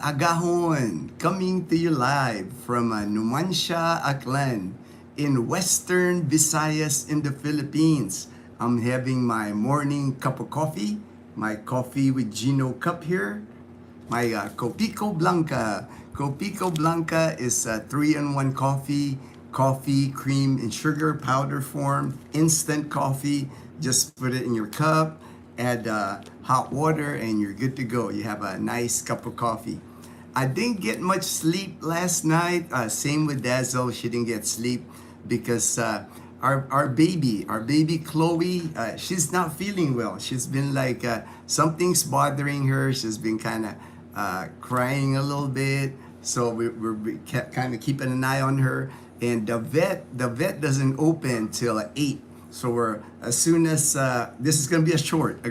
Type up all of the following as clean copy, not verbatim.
agahon, coming to you live from Numancia, Aklan in Western Visayas in the Philippines. I'm having my morning cup of coffee, my coffee with Gino cup here, my Copico Blanca. Copico Blanca is a 3-in-1 coffee, cream, and sugar powder form, instant coffee. Just put it in your cup, add hot water, and you're good to go. You have a nice cup of coffee. I didn't get much sleep last night. Same with Dazzle. She didn't get sleep because our baby Chloe, she's not feeling well. She's been like something's bothering her. She's been kind of crying a little bit. So we're kind of keeping an eye on her. And the vet doesn't open till 8. So we're, as soon as this is gonna be a short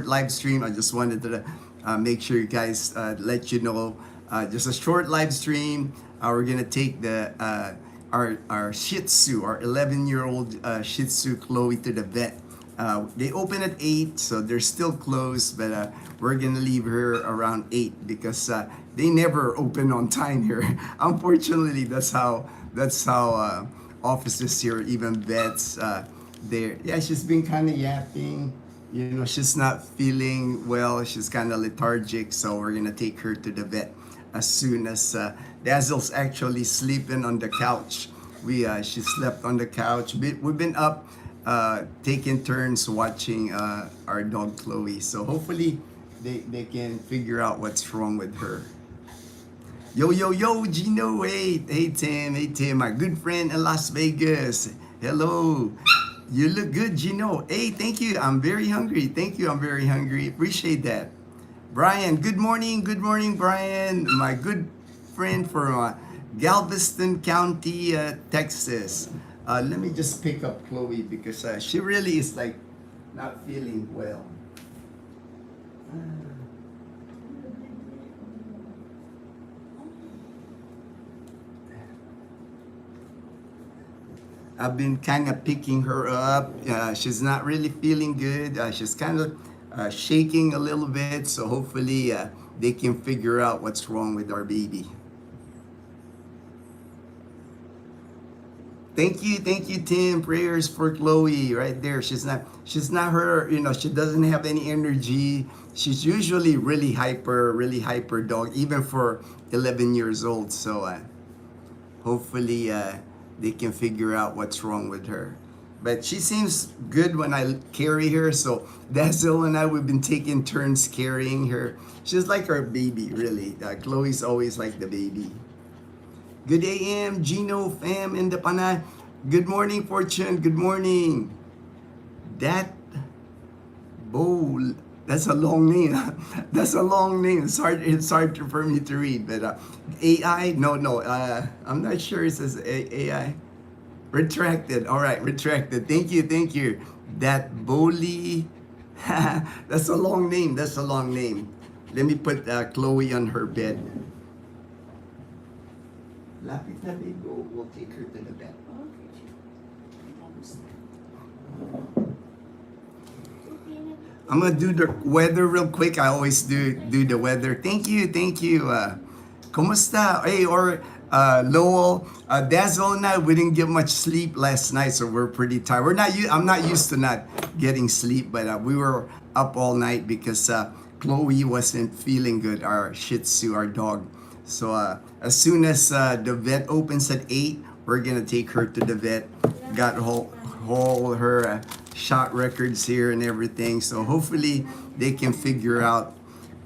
live stream. I just wanted to make sure you guys let you know, just a short live stream. We're gonna take the our Shih Tzu, our 11-year-old Shih Tzu Chloe to the vet. They open at 8, so they're still closed, but we're gonna leave her around 8 because they never open on time here. Unfortunately, that's how offices here, even vets, she's been kind of yapping. You know, she's not feeling well. She's kind of lethargic, so we're gonna take her to the vet as soon as Dazzle's actually sleeping on the couch. She slept on the couch. We've been up taking turns watching our dog Chloe. So hopefully they can figure out what's wrong with her. Yo, Gino, hey Tim, my good friend in Las Vegas. Hello. You look good, Gino. Hey, thank you. I'm very hungry. Thank you. I'm very hungry. Appreciate that. Brian, good morning. Good morning, Brian. My good friend from Galveston County, Texas. Let me just pick up Chloe because she really is like not feeling well. I've been kind of picking her up. She's not really feeling good. She's kind of shaking a little bit. So hopefully they can figure out what's wrong with our baby. Thank you, Tim. Prayers for Chloe right there. She's not her, she doesn't have any energy. She's usually really hyper dog, even for 11 years old. So hopefully they can figure out what's wrong with her. But she seems good when I carry her. So Dazzle and I, we've been taking turns carrying her. She's like our baby, really. Chloe's always like the baby. Good AM, Gino, fam, in the Panay. Good morning, Fortune. Good morning. That bowl. That's a long name. That's a long name. It's hard for me to read. But AI, no. I'm not sure it says AI. Retracted. All right, retracted. Thank you. That Boli. That's a long name. Let me put Chloe on her bed. Lapit na, babe. We'll take her to the bed. I'm gonna do the weather real quick. I always do the weather. Thank you. Kumusta? Hey, or Lowell, Dazzle and I, we didn't get much sleep last night, so we're pretty tired. I'm not used to not getting sleep, but we were up all night because Chloe wasn't feeling good. Our Shih Tzu, our dog. So as soon as the vet opens at 8, we're gonna take her to the vet. Got all her shot records here and everything. So hopefully they can figure out.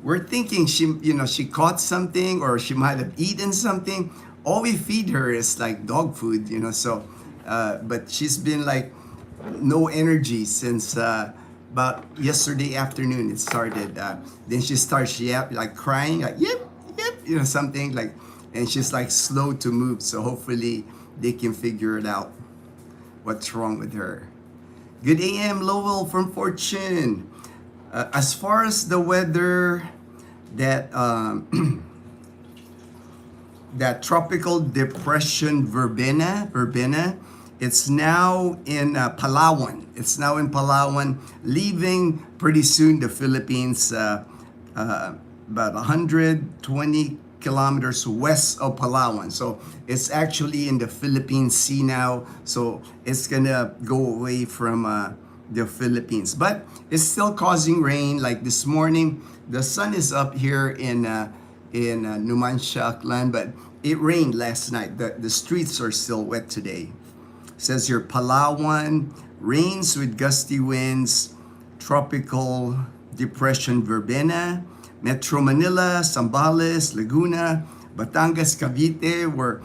We're thinking she caught something or she might have eaten something. All we feed her is like dog food, So, but she's been like no energy since about yesterday afternoon. It started. Then she starts like crying, like yep, something like, and she's like slow to move. So hopefully they can figure it out. What's wrong with her? Good AM, Lowell from Fortune. As far as the weather, that that tropical depression Verbena, it's now in Palawan. It's now in Palawan, leaving pretty soon the Philippines about 120 kilometers west of Palawan. So it's actually in the Philippine Sea now. So it's gonna go away from the Philippines, but it's still causing rain. Like this morning, the sun is up here in Numancia, Aklan, but it rained last night. The streets are still wet today. It says here, Palawan, rains with gusty winds, tropical depression Verbena, Metro Manila, Zambales, Laguna, Batangas, Cavite were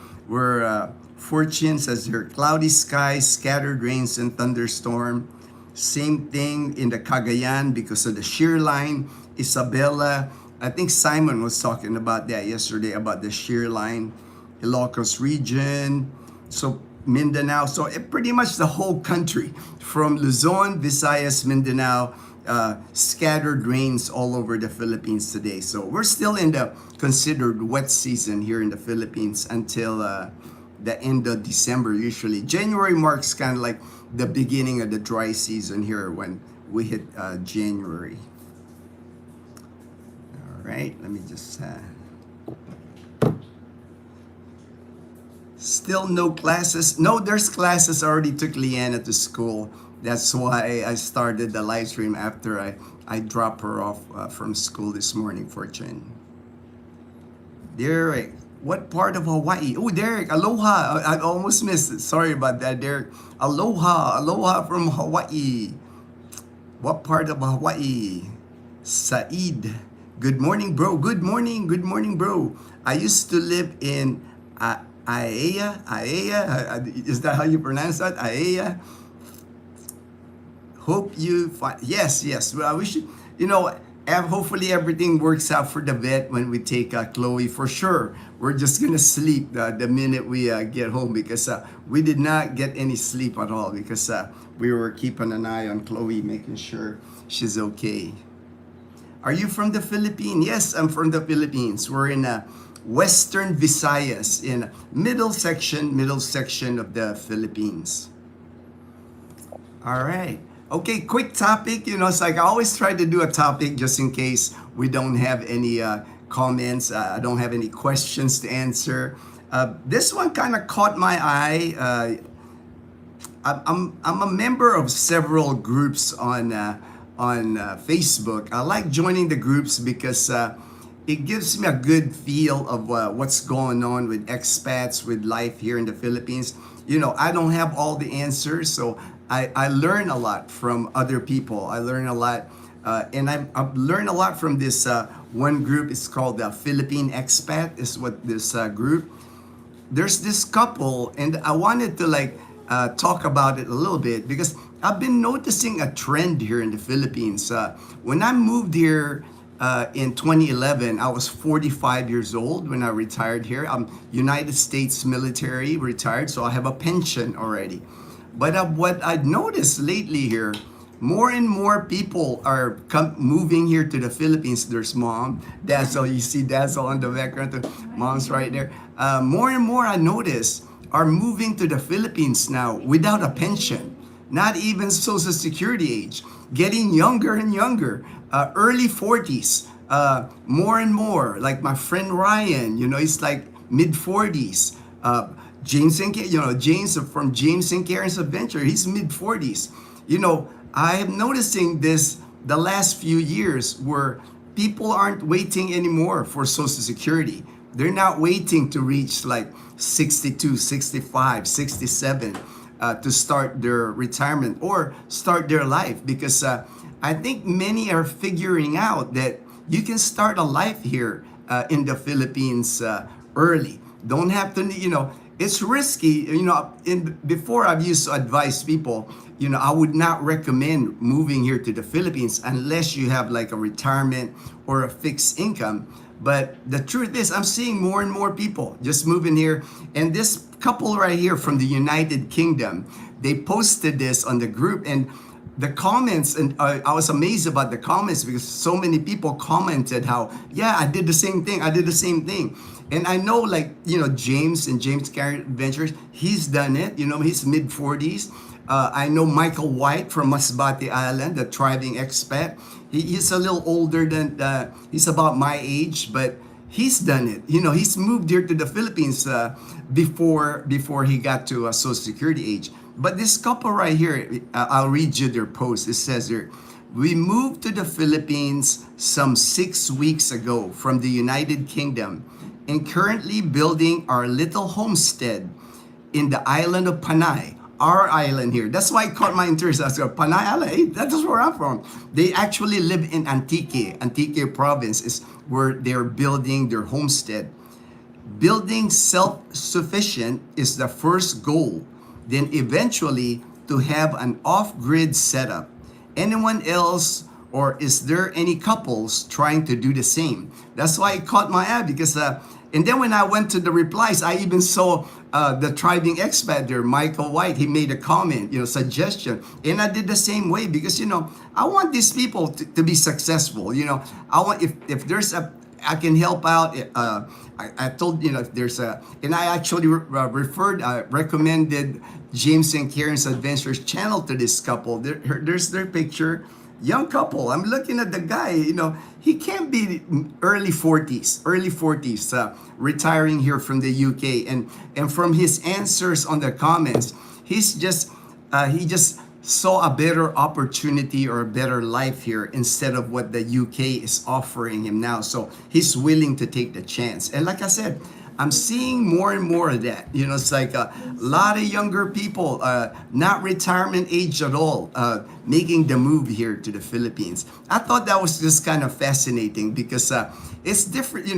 fortune, says here, cloudy skies, scattered rains and thunderstorm. Same thing in the Cagayan because of the shear line. Isabela, I think Simon was talking about that yesterday, about the shear line. Ilocos region, so Mindanao, so pretty much the whole country from Luzon, Visayas, Mindanao, scattered rains all over the Philippines today. So we're still in the considered wet season here in the Philippines until the end of December usually. January marks kind of like the beginning of the dry season here when we hit January. All right, let me just... Still no classes. No, there's classes. I already took Leanna to school. That's why I started the live stream after I dropped her off from school this morning, Fortune. Derek, what part of Hawaii? Oh, Derek, aloha. I almost missed it. Sorry about that, Derek. Aloha. Aloha from Hawaii. What part of Hawaii? Said. Good morning, bro. Good morning. Good morning, bro. I used to live in... Aea, is that how you pronounce that? Aea. Hope you find, yes. Well, we should, hopefully everything works out for the vet when we take Chloe for sure. We're just gonna sleep the minute we get home because we did not get any sleep at all because we were keeping an eye on Chloe, making sure she's okay. Are you from the Philippines? Yes, I'm from the Philippines. We're in Western Visayas, in middle section of the Philippines. All right. Okay, quick topic. It's like I always try to do a topic just in case we don't have any comments. I don't have any questions to answer. This one kind of caught my eye. I'm a member of several groups on Facebook. I like joining the groups because it gives me a good feel of what's going on with expats, with life here in the Philippines. I don't have all the answers, so I learn a lot from other people. I learn a lot, and I've learned a lot from this one group. It's called the Philippine Expat, is what this group. There's this couple, and I wanted to talk about it a little bit because I've been noticing a trend here in the Philippines. When I moved here, in 2011, I was 45 years old when I retired here. I'm United States military retired, so I have a pension already. But what I've noticed lately here, more and more people are moving here to the Philippines. There's mom, Dazzle, you see Dazzle on the background, mom's right there. More and more I notice are moving to the Philippines now without a pension, not even Social Security age, getting younger and younger. Early 40s, more and more. Like my friend Ryan, he's like mid 40s. James and James from James and Karen's Adventure, he's mid 40s. I am noticing this the last few years where people aren't waiting anymore for Social Security. They're not waiting to reach like 62, 65, 67 to start their retirement or start their life because I think many are figuring out that you can start a life here in the Philippines early. Don't have to, it's risky. Before I've used to advise people, I would not recommend moving here to the Philippines unless you have like a retirement or a fixed income. But the truth is, I'm seeing more and more people just moving here. And this couple right here from the United Kingdom, they posted this on the group, and the comments, and I was amazed about the comments because so many people commented how, yeah, I did the same thing. And I know James and James Carrot Adventures, he's done it. He's mid 40s. I know Michael White from Masbate Island, the thriving expat. He's a little older than, he's about my age, but he's done it. You know, he's moved here to the Philippines before he got to Social Security age. But this couple right here, I'll read you their post. It says here, we moved to the Philippines some 6 weeks ago from the United Kingdom and currently building our little homestead in the island of Panay, our island here. That's why it caught my interest. I said, Panay Island, hey, that's where I'm from. They actually live in Antique. Antique province is where they're building their homestead. Building self-sufficient is the first goal. Then eventually to have an off-grid setup. Anyone else, or is there any couples trying to do the same? That's why it caught my eye because and then when I went to the replies, I even saw the thriving expat there, Michael White. He made a comment, suggestion. And I did the same way because, I want these people to be successful. I want, if there's I can help out. I told, if there's and I actually recommended James and Karen's Adventures channel to this couple. There's their picture. Young couple. I'm looking at the guy, he can't be early 40s, retiring here from the UK. And from his answers on the comments, he just saw a better opportunity or a better life here instead of what the UK is offering him now. So he's willing to take the chance. And like I said, I'm seeing more and more of that. It's like a lot of younger people, not retirement age at all, making the move here to the Philippines. I thought that was just kind of fascinating because it's different.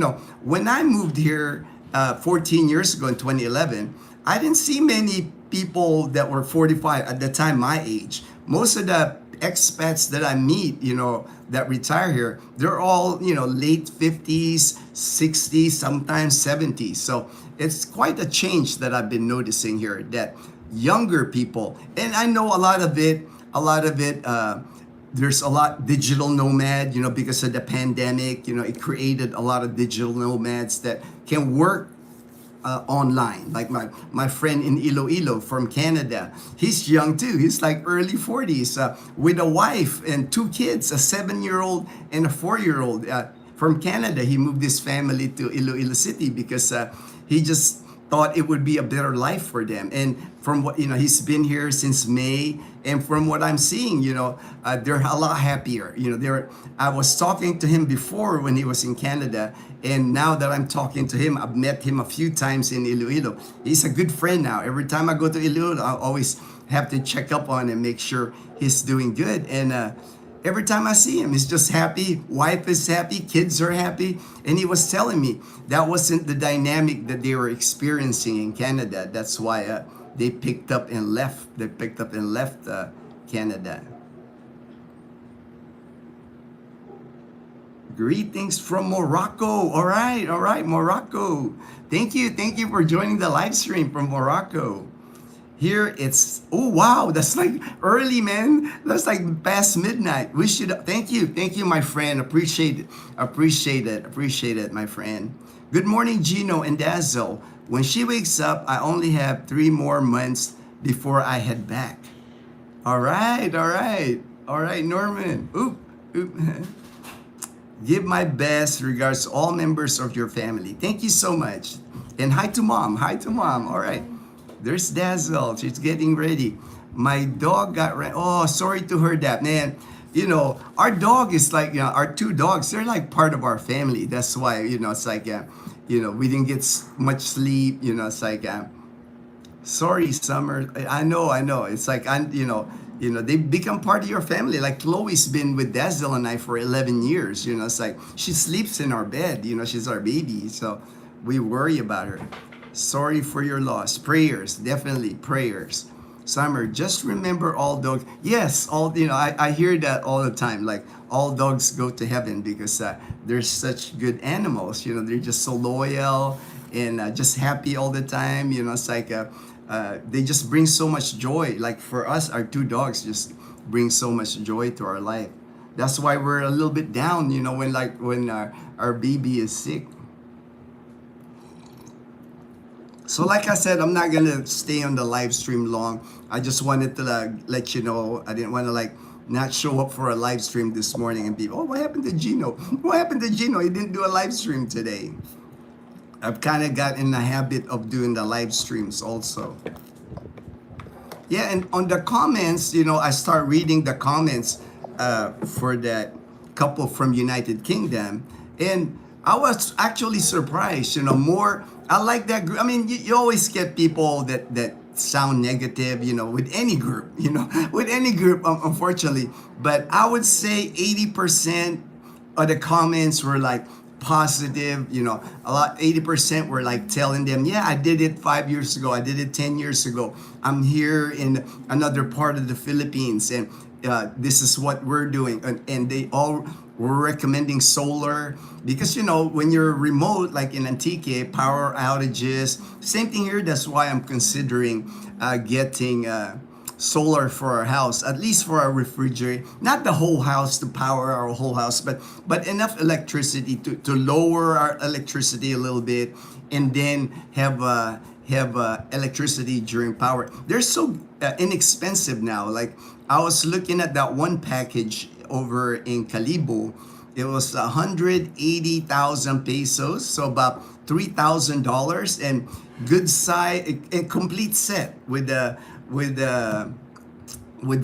When I moved here 14 years ago in 2011, I didn't see many people that were 45 at the time my age. Most of the expats that I meet, that retire here, they're all, late 50s, 60s, sometimes 70s. So it's quite a change that I've been noticing here, that younger people, and I know a lot of it, there's a lot digital nomad, because of the pandemic, it created a lot of digital nomads that can work online. Like my friend in Iloilo from Canada, he's young too. He's like early 40s with a wife and 2 kids, a 7-year-old and a 4-year-old. From Canada, he moved his family to Iloilo City because he just thought it would be a better life for them. And from what, he's been here since May. And from what I'm seeing, they're a lot happier. I was talking to him before when he was in Canada. And now that I'm talking to him, I've met him a few times in Iloilo. He's a good friend now. Every time I go to Iloilo, I always have to check up on him, make sure he's doing good. And every time I see him, he's just happy. Wife is happy. Kids are happy. And he was telling me that wasn't the dynamic that they were experiencing in Canada. That's why they picked up and left. They picked up and left Canada. Greetings from Morocco. All right, Morocco. Thank you for joining the live stream from Morocco. Here it's, oh wow, that's like early, man. That's like past midnight. We should, thank you, my friend. Appreciate it, my friend. Good morning, Gino and Dazzle. When she wakes up, I only have 3 more months before I head back. All right, Norman. Oop. Give my best regards to all members of your family. Thank you so much. And hi to mom. All right. There's Dazzle. She's getting ready. My dog got oh, sorry to hear that, man. Our dog is like, our 2 dogs, they're like part of our family. That's why, it's like, we didn't get much sleep. It's like, sorry, Summer. I know. It's like, they become part of your family. Like Chloe's been with Dazzle and I for 11 years. It's like she sleeps in our bed. She's our baby. So we worry about her. Sorry for your loss. Prayers, definitely prayers. Summer, just remember all dogs. Yes, I hear that all the time. Like all dogs go to heaven because they're such good animals. They're just so loyal and just happy all the time. It's like they just bring so much joy. Like for us, our 2 dogs just bring so much joy to our life. That's why we're a little bit down, when our baby is sick. So like I said, I'm not gonna stay on the live stream long. I just wanted to let you know. I didn't want to like not show up for a live stream this morning and be, oh, what happened to Gino? What happened to Gino? He didn't do a live stream today. I've kind of got in the habit of doing the live streams also. Yeah, and on the comments, I start reading the comments for that couple from United Kingdom, and I was actually surprised. More. I like that group. I mean, you always get people that sound negative. With any group. With any group, unfortunately. But I would say 80% of the comments were like positive. A lot, 80% were like telling them, yeah, I did it 5 years ago, I did it 10 years ago, I'm here in another part of the Philippines, and this is what we're doing. And they all were recommending solar, because when you're remote, like in Antique, power outages, same thing here. That's why I'm considering getting solar for our house, at least for our refrigerator. Not the whole house to power our whole house, but enough electricity to lower our electricity a little bit, and then have electricity during power. They're so inexpensive now. Like, I was looking at that one package over in Calibo. It was 180,000 pesos, so about $3,000, and good size, a complete set with the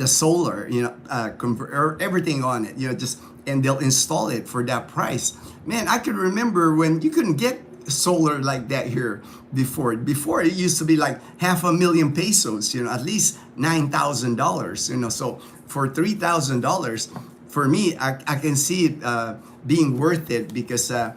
solar, everything on it, just, and they'll install it for that price. Man, I could remember when you couldn't get solar like that here before. Before, it used to be like 500,000 pesos, at least $9,000, so for $3,000, for me, I can see it being worth it, because our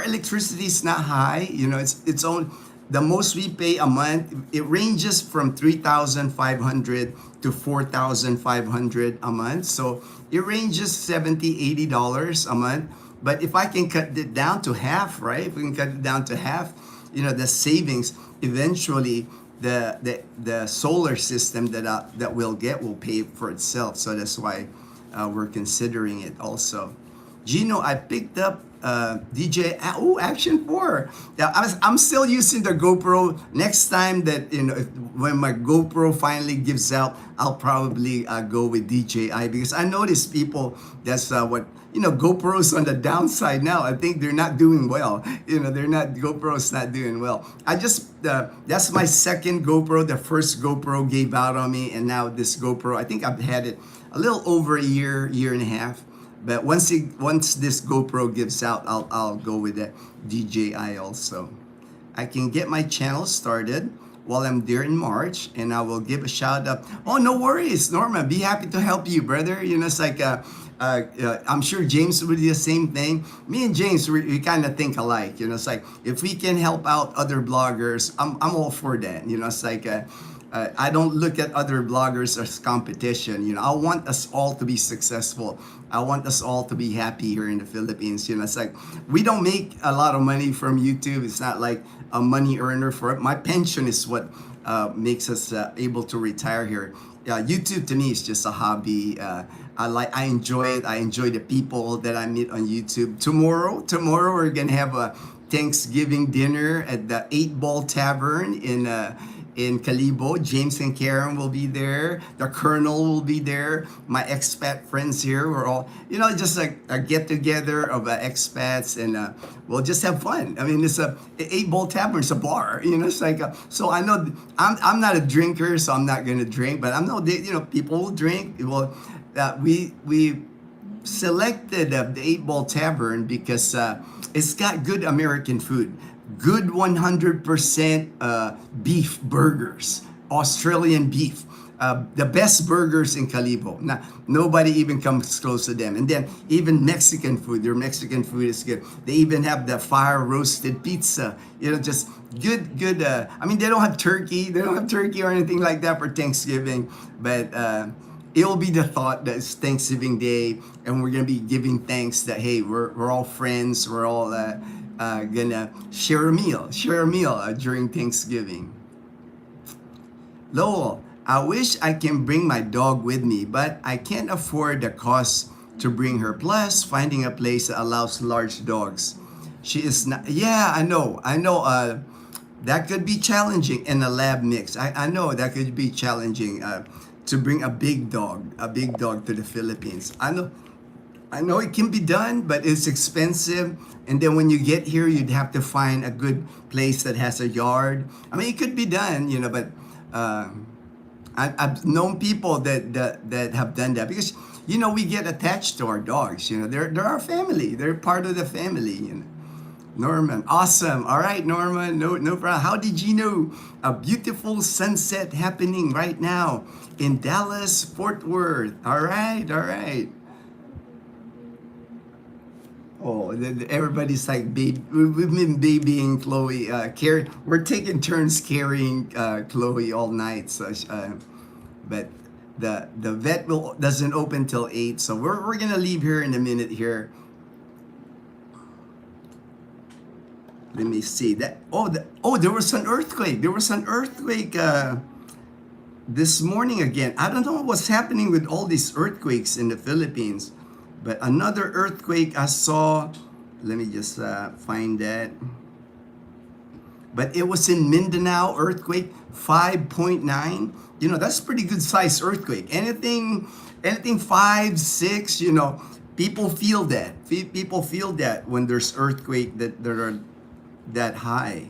electricity is not high. It's on the most we pay a month. It ranges from 3,500 to 4,500 a month. So it ranges $70-$80 a month. But if I can cut it down to half, right? If we can cut it down to half, the savings, eventually the solar system that we'll get will pay for itself. So that's why we're considering it also. Gino, I picked up DJ Action 4. Yeah, I'm still using the GoPro. Next time that when my GoPro finally gives out, I'll probably go with DJI, because I notice people, that's what GoPro's on the downside now. I think they're not doing well. GoPro's not doing well. That's my second GoPro. The first GoPro gave out on me, and now this GoPro, I think I've had it a little over a year and a half. But once this GoPro gives out, I'll go with the DJI also. I can get my channel started while I'm there in March, and I will give a shout out. Oh, no worries, Norman. Be happy to help you, brother. It's like I'm sure James would do the same thing. Me and James, we kind of think alike. It's like, if we can help out other bloggers, I'm all for that. It's like. I don't look at other bloggers as competition. I want us all to be successful. I want us all to be happy here in the Philippines. It's like, we don't make a lot of money from YouTube. It's not like a money earner for it. My pension is what makes us able to retire here. YouTube to me is just a hobby. I enjoy it. I enjoy the people that I meet on YouTube. Tomorrow we're gonna have a Thanksgiving dinner at the 8 Ball Tavern in Calibo. James and Karen will be there. The Colonel will be there. My expat friends here. We're all, just like a get together of expats, and we'll just have fun. I mean, it's a 8 Ball Tavern. It's a bar. It's like so. I know I'm not a drinker, so I'm not gonna drink. But I know people will drink. We selected the 8 Ball Tavern because it's got good American food. Good 100% beef burgers, Australian beef, the best burgers in Calibo. Now, nobody even comes close to them. And then even Mexican food, their Mexican food is good. They even have the fire roasted pizza, just good. I mean, they don't have turkey. They don't have turkey or anything like that for Thanksgiving, but it'll be the thought that it's Thanksgiving Day, and we're gonna be giving thanks that, hey, we're all friends, we're all gonna share a meal during Thanksgiving. Lowell, I wish I can bring my dog with me, but I can't afford the cost to bring her. Plus, finding a place that allows large dogs. She is not. Yeah, I know. That could be challenging in a lab mix. I know that could be challenging to bring a big dog to the Philippines. I know it can be done, but it's expensive. And then when you get here, you'd have to find a good place that has a yard. I mean, it could be done, you know, but uh, I've known people that have done that because, you know, we get attached to our dogs. You know, they're our family. They're part of the family. You know. Norman, awesome. All right, Norman, no problem. How did you know a beautiful sunset happening right now in Dallas, Fort Worth? All right, all right. Oh, everybody's like, baby, we've been babying Chloe. We're taking turns carrying Chloe all night. So, but the vet doesn't open till 8, so we're gonna leave here in a minute here. Let me see that. There was an earthquake. There was an earthquake this morning again. I don't know what's happening with all these earthquakes in the Philippines, but another earthquake I saw. Let me just find that. But it was in Mindanao, earthquake 5.9. You know, that's pretty good size earthquake. Anything 5, 6, you know, people feel that. People feel that when there's earthquake that are that high.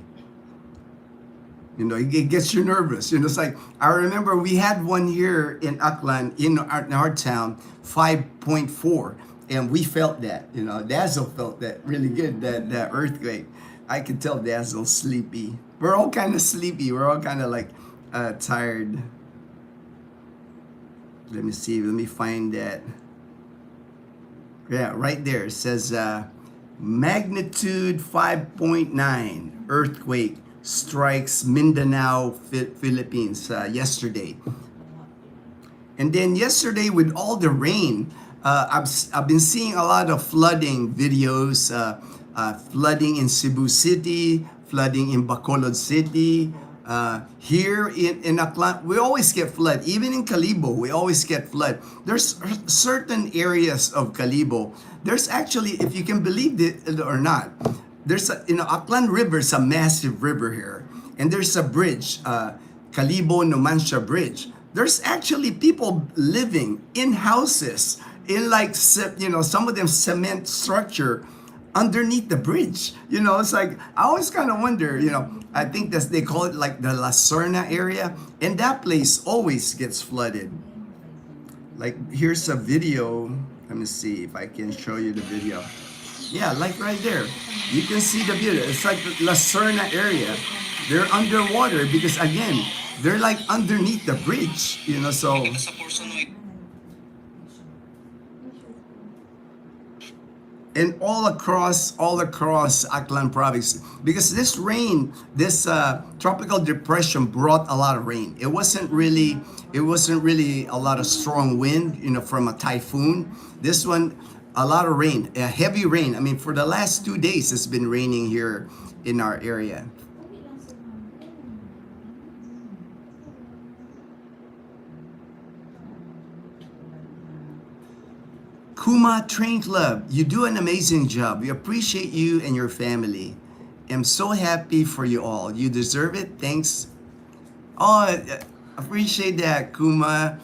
You know, it gets you nervous. You know, it's like, I remember we had one here in Aklan, in our town, 5.4. And we felt that, you know, Dazzle felt that really good, that earthquake. I could tell Dazzle's sleepy. We're all kind of sleepy. We're all kind of like tired. Let me see. Let me find that. Yeah, right there. It says magnitude 5.9 earthquake strikes Mindanao, Philippines yesterday. And then yesterday, with all the rain, I've been seeing a lot of flooding videos, flooding in Cebu City, flooding in Bacolod City. Here in Aklan, we always get flood. Even in Calibo, we always get flood. There's certain areas of Calibo. There's actually, if you can believe it or not, there's a, Aklan River is a massive river here. And there's a bridge, Calibo Numancia Bridge. There's actually people living in houses, in like, some of them cement structure underneath the bridge. You know, it's like, I always kind of wonder, I think that they call it like the La Serna area, and that place always gets flooded. Like, here's a video. Let me see if I can show you the video. Yeah, like right there. You can see the video. It's like the La Serna area. They're underwater because, again, they're like underneath the bridge, so... And all across Aklan province, because this rain, this tropical depression brought a lot of rain. It wasn't really a lot of strong wind, from a typhoon. This one, a lot of rain, heavy rain. I mean, for the last 2 days, it's been raining here in our area. Kuma Train Club, you do an amazing job. We appreciate you and your family. I'm so happy for you all. You deserve it. Thanks. Oh, appreciate that, Kuma.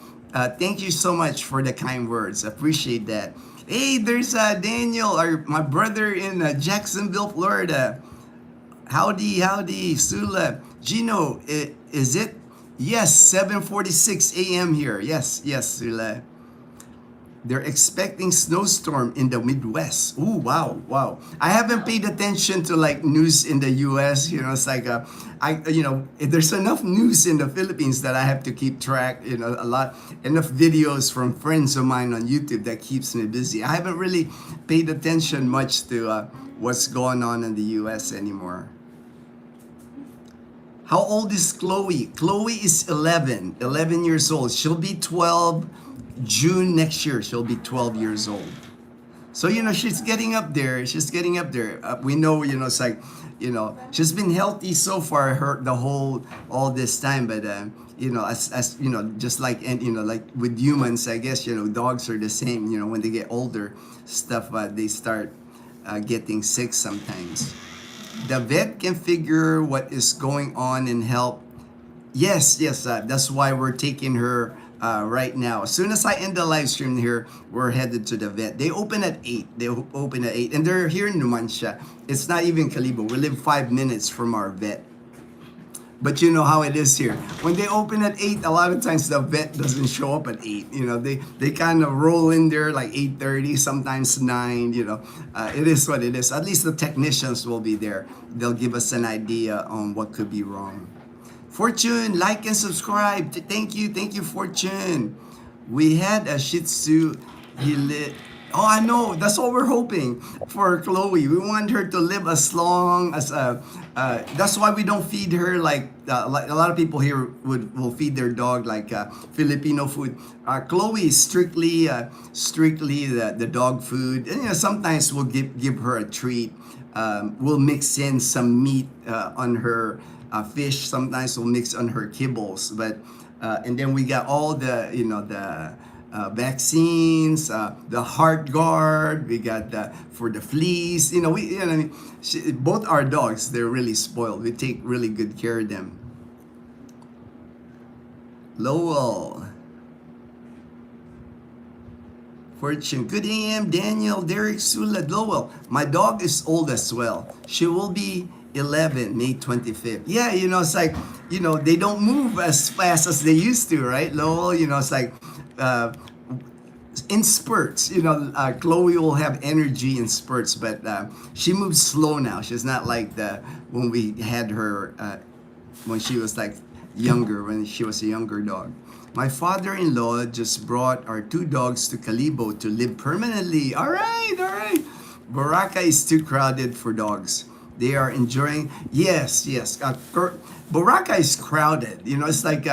Thank you so much for the kind words. Appreciate that. Hey, there's Daniel, my brother in Jacksonville, Florida. Howdy, Sula. Gino, is it? Yes, 7:46 a.m. here. Yes, Sula. They're expecting snowstorm in the Midwest. Ooh, wow. I haven't paid attention to like news in the US. It's like there's enough news in the Philippines that I have to keep track. Enough videos from friends of mine on YouTube that keeps me busy. I haven't really paid attention much to what's going on in the US anymore. How old is Chloe? Chloe is 11 years old. She'll be 12 June next year. She'll be 12 years old. So, she's getting up there. We know, it's like, she's been healthy so far, all this time. But, as just like, and, like with humans, I guess, dogs are the same. When they get older, they start getting sick sometimes. The vet can figure what is going on and help. Yes, yes, that's why we're taking her right now. As soon as I end the live stream here, we're headed to the vet. They open at 8. They open at 8. And they're here in Numancia. It's not even Kalibo. We live 5 minutes from our vet. But you know how it is here. When they open at 8, a lot of times the vet doesn't show up at 8. You know, they kind of roll in there like 8:30, sometimes 9, you know. It is what it is. At least the technicians will be there. They'll give us an idea on what could be wrong. Fortune, like and subscribe. Thank you, Fortune. We had a Shih Tzu. Oh, I know. That's what we're hoping for Chloe. We want her to live as long as. That's why we don't feed her like a lot of people here will feed their dog like Filipino food. Chloe is strictly the dog food. And, you know, sometimes we'll give her a treat. We'll mix in some meat on her fish. Sometimes we'll mix on her kibbles. But and then we got all the the vaccines, the heart guard. We got for the fleas. You know, both our dogs, they're really spoiled. We take really good care of them. Lowell. Fortune. Good AM, Daniel, Derek, Sula, Lowell. My dog is old as well. She will be 11, May 25th. Yeah, you know, it's like, you know, they don't move as fast as they used to, right, Lowell? You know, it's like, in spurts, you know, Chloe will have energy in spurts, but she moves slow now. She's not like when we had her when she was like younger, when she was a younger dog. My father-in-law just brought our 2 dogs to Kalibo to live permanently. All right, all right. Baraka is too crowded for dogs. They are enjoying. Yes, yes. Baraka is crowded. You know, it's like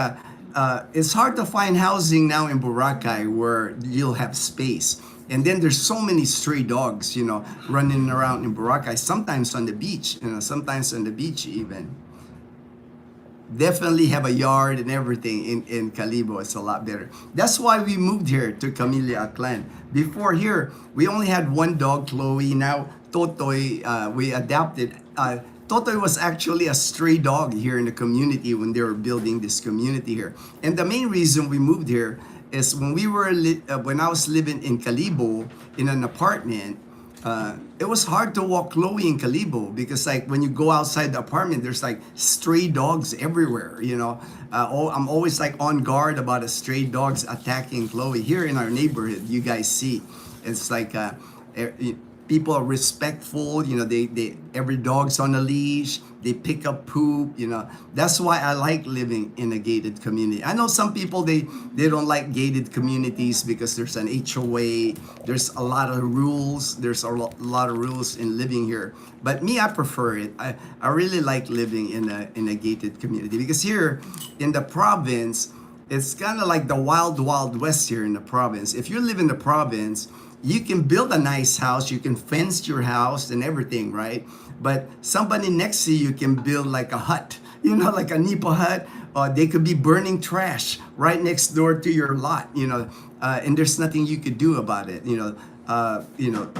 it's hard to find housing now in Boracay where you'll have space. And then there's so many stray dogs, you know, running around in Boracay, sometimes on the beach, you know, sometimes on the beach even. Definitely have a yard and everything in Kalibo. It's a lot better. That's why we moved here to Camellia Aklan. Before here, we only had 1 dog, Chloe. Now, Totoy, we adopted. Totoy was actually a stray dog here in the community when they were building this community here. And the main reason we moved here is when when I was living in Kalibo in an apartment, it was hard to walk Chloe in Kalibo because like when you go outside the apartment, there's like stray dogs everywhere, you know. I'm always like on guard about a stray dogs attacking Chloe. Here in our neighborhood, you guys see, it's like people are respectful, you know, they every dog's on a leash, they pick up poop, you know. That's why I like living in a gated community. I know some people, they don't like gated communities because there's an HOA, there's a lot of rules, there's a lot of rules in living here. But me, I prefer it. I really like living in a gated community because here in the province, it's kind of like the wild west here in the province. If you live in the province, you can build a nice house, you can fence your house and everything, right? But somebody next to you can build like a hut, you know, like a nipa hut. They could be burning trash right next door to your lot, you know, and there's nothing you could do about it, you know.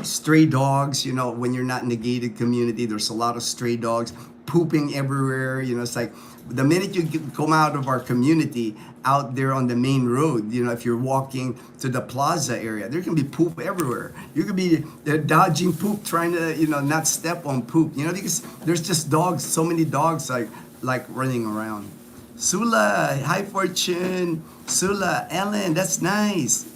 Stray dogs, you know, when you're not in a gated community, there's a lot of stray dogs pooping everywhere, you know. It's like the minute you come out of our community, out there on the main road, you know, if you're walking to the plaza area, there can be poop everywhere. You could be dodging poop, trying to, you know, not step on poop, you know, because there's just dogs, so many dogs like running around. Sula, hi Fortune. Sula, Ellen, that's nice.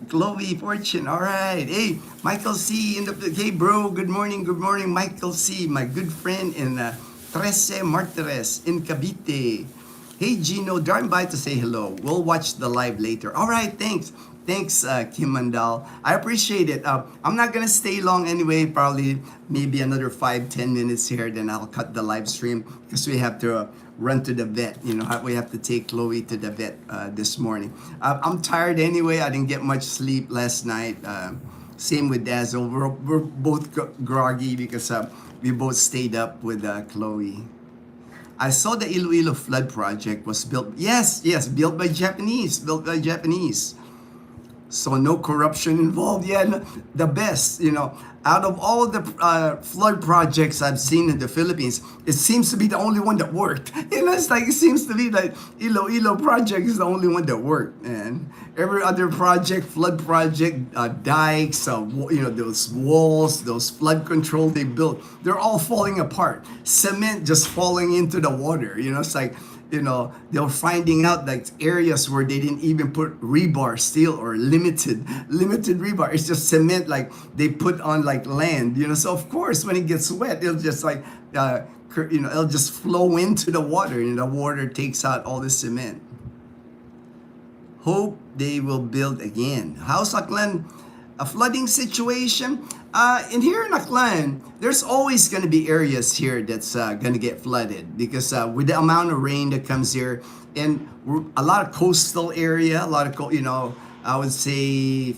Chloe, Fortune, all right. Hey, Michael C. Hey, bro, good morning, Michael C., my good friend in Trece Martires in Cavite. Hey, Gino, darn by to say hello. We'll watch the live later. All right, thanks. Thanks, Kim Mandal. I appreciate it. I'm not going to stay long anyway, probably maybe another 5-10 minutes here, then I'll cut the live stream because we have to run to the vet. You know, we have to take Chloe to the vet this morning. I'm tired anyway. I didn't get much sleep last night. Same with Dazzle. We're both groggy because we both stayed up with Chloe. I saw the Iloilo flood project was built. Yes, built by Japanese. So no corruption involved. Yeah, the best, out of all the flood projects I've seen in the Philippines, it seems to be the only one that worked. It's like it seems to be like Iloilo project is the only one that worked, man. Every other project, flood project, dikes, those walls, those flood control they built, they're all falling apart. Cement just falling into the water. It's like they're finding out like areas where they didn't even put rebar steel or limited rebar. It's just cement like they put on like land, so of course when it gets wet it'll just like it'll just flow into the water, and the water takes out all the cement. Hope they will build again. How's Aklan? A flooding situation? In here in Aklan, there's always going to be areas here that's going to get flooded because with the amount of rain that comes here, and a lot of coastal area, a lot of, I would say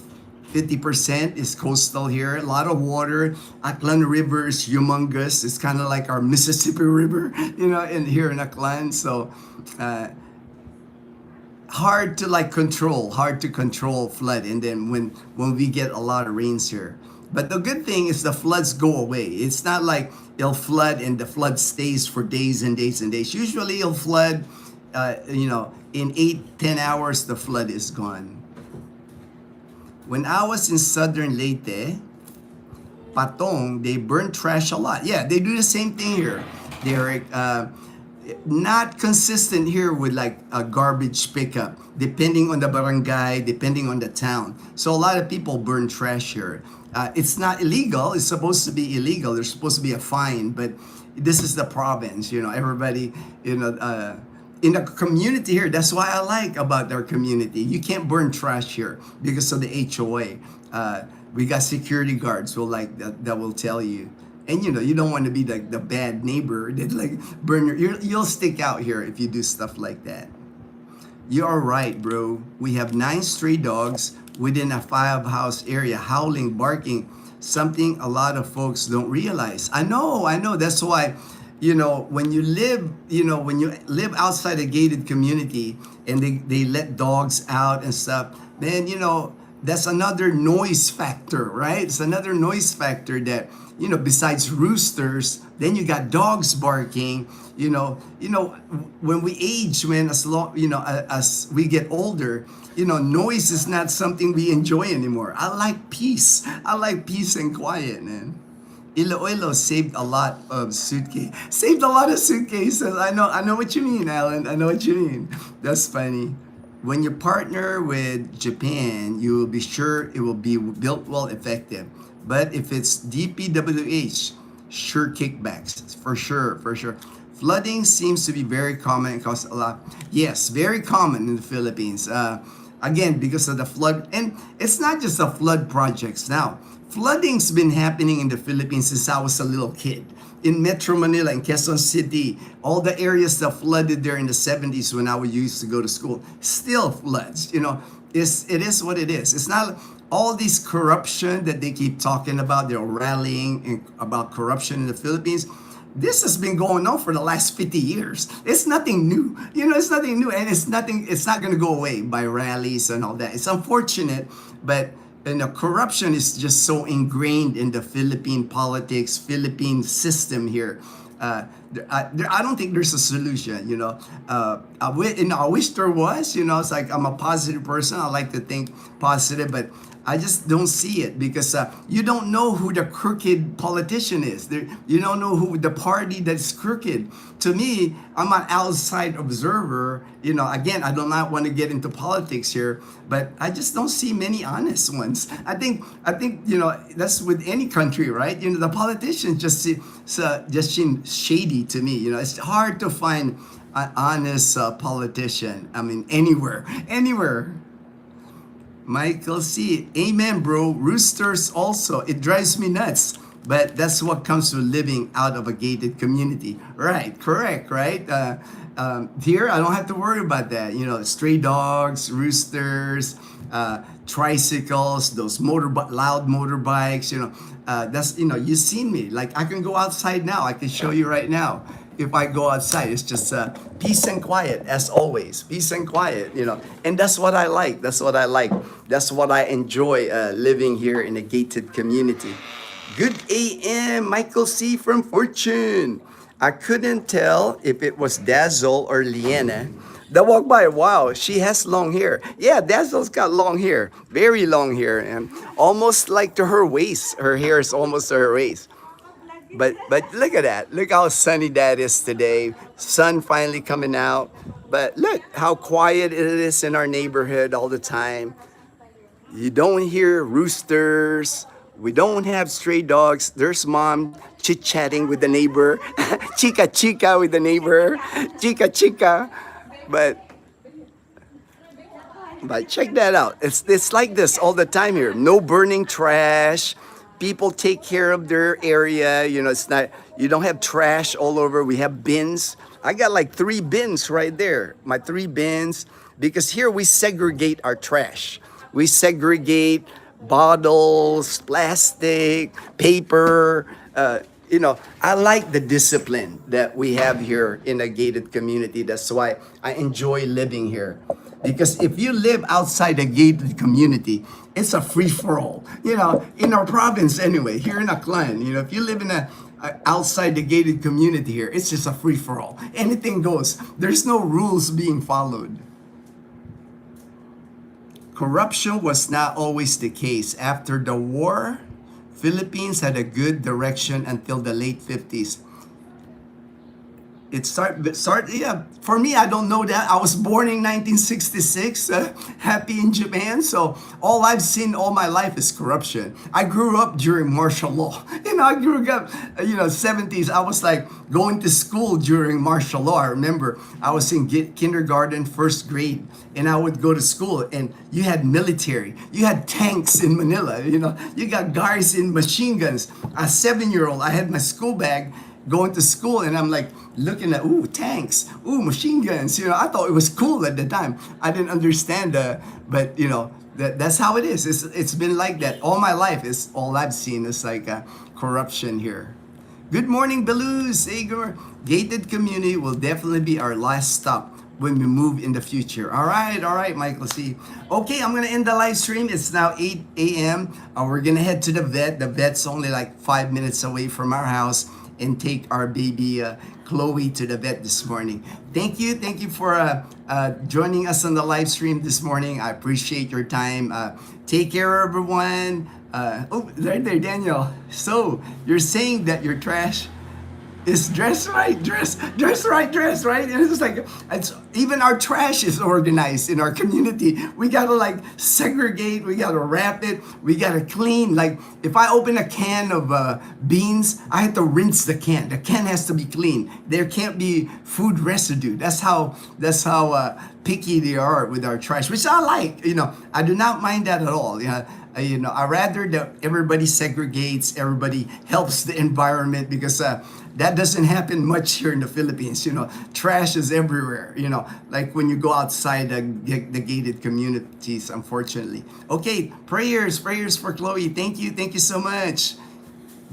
50% is coastal here. A lot of water. Aklan River is humongous. It's kind of like our Mississippi River, in here in Aklan. So, hard to control flood, and then when we get a lot of rains here. But the good thing is the floods go away. It's not like it'll flood and the flood stays for days and days and days. Usually it'll flood in 8-10 hours the flood is gone. When I was in southern Leyte, Patong, they burn trash a lot. Yeah, they do the same thing here. They're not consistent here with like a garbage pickup, depending on the barangay, depending on the town. So a lot of people burn trash here. It's not illegal. It's supposed to be illegal. There's supposed to be a fine, but this is the province. Everybody, in the community here. That's why I like about our community. You can't burn trash here because of the HOA. We got security guards who that will tell you. And you don't want to be like the bad neighbor that like burn you'll stick out here if you do stuff like that. You are right, bro. We have 9 stray dogs within a 5-house area, howling, barking, something a lot of folks don't realize. I know. That's why, when you live outside a gated community and they let dogs out and stuff, then, that's another noise factor, right? It's another noise factor that, besides roosters, then you got dogs barking. When we age, as we get older, noise is not something we enjoy anymore. I like peace. And quiet, man. Iloilo saved a lot of suitcases. I know what you mean, Alan. I know what you mean. That's funny. When you partner with Japan, you will be sure it will be built well, effective. But if it's DPWH, sure kickbacks, for sure. Flooding seems to be very common and costs a lot. Yes, very common in the Philippines. Again, because of the flood. And it's not just the flood projects now. Flooding's been happening in the Philippines since I was a little kid. In Metro Manila, in Quezon City, all the areas that flooded there in the 70s when I used to go to school, still floods. It is what it is. It's not all this corruption that they keep talking about. They're rallying about corruption in the Philippines. This has been going on for the last 50 years. It's nothing new. It's nothing new, and it's not going to go away by rallies and all that. It's unfortunate, but corruption is just so ingrained in the Philippine politics, Philippine system here. I don't think there's a solution. I wish there was. It's like I'm a positive person. I like to think positive, but I just don't see it because you don't know who the crooked politician is. You don't know who the party that's crooked. To me, I'm an outside observer. Again, I do not want to get into politics here, but I just don't see many honest ones. I think that's with any country, right? The politicians just seem shady to me. It's hard to find an honest politician. I mean, anywhere. Michael C. Amen, bro. Roosters also. It drives me nuts. But that's what comes with living out of a gated community. Right, correct, right? Here, I don't have to worry about that. Stray dogs, roosters, tricycles, those loud motorbikes, that's, you've seen me. Like, I can go outside now. I can show you right now. if I go outside. It's just peace and quiet, as always. Peace and quiet, and that's what I like. That's what I like. That's what I enjoy living here in a gated community. Good AM, Michael C. from Fortune. I couldn't tell if it was Dazzle or Liana that walked by. Wow, she has long hair. Yeah, Dazzle's got long hair, very long hair, and almost like to her waist. Her hair is almost to her waist. But look at that. Look how sunny that is today. Sun finally coming out. But look how quiet it is in our neighborhood all the time. You don't hear roosters. We don't have stray dogs. There's mom chit-chatting with the neighbor. Chica chica with the neighbor. Chica chica. But check that out. It's like this all the time here. No burning trash. People take care of their area. It's not, you don't have trash all over. We have bins. I got like 3 bins right there. My 3 bins. Because here we segregate our trash. We segregate bottles, plastic, paper. I like the discipline that we have here in a gated community. That's why I enjoy living here. Because if you live outside a gated community, it's a free-for-all. In our province anyway, here in Aklan, if you live in outside the gated community here, it's just a free-for-all. Anything goes. There's no rules being followed. Corruption was not always the case. After the war, Philippines had a good direction until the late 50s. It started, yeah. For me, I don't know that. I was born in 1966, happy in Japan. So all I've seen all my life is corruption. I grew up during martial law. I grew up, 70s. I was like going to school during martial law. I remember I was in kindergarten, first grade, and I would go to school and you had military. You had tanks in Manila. You got guys in machine guns. A 7-year-old, I had my school bag going to school and I'm like looking at, tanks, machine guns. I thought it was cool at the time. I didn't understand, but that's how it is. It's been like that all my life. Is all I've seen is like corruption here. Good morning, Belouz. Igor. Gated community will definitely be our last stop when we move in the future. All right, Michael C. Okay, I'm gonna end the live stream. It's now 8 a.m. We're gonna head to the vet. The vet's only like 5 minutes away from our house, and take our baby Chloe to the vet this morning. Thank you for joining us on the live stream this morning. I appreciate your time. Take care, everyone. Right there, Daniel. So you're saying that your trash is dress right. And it's like, even our trash is organized in our community. We gotta like segregate, we gotta wrap it, we gotta clean. Like if I open a can of beans, I have to rinse the can. The can has to be clean. There can't be food residue. That's how picky they are with our trash, which I like. I do not mind that at all. I rather that everybody segregates, everybody helps the environment, because that doesn't happen much here in the Philippines. Trash is everywhere. Like when you go outside the gated communities, unfortunately. Okay, prayers for Chloe. Thank you so much.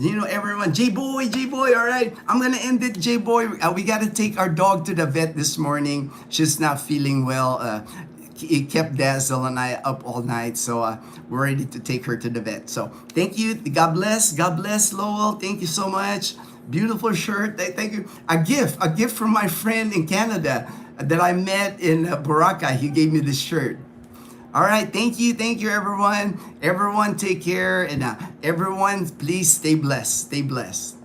Everyone, J-Boy, all right. I'm going to end it, J-Boy. We got to take our dog to the vet this morning. She's not feeling well. It kept Dazzle and I up all night, so we're ready to take her to the vet. So thank you. God bless, Lowell. Thank you so much. Beautiful shirt. Thank you. A gift from my friend in Canada that I met in Boracay. He gave me this shirt. All right, thank you, everyone. Everyone take care, and everyone please stay blessed.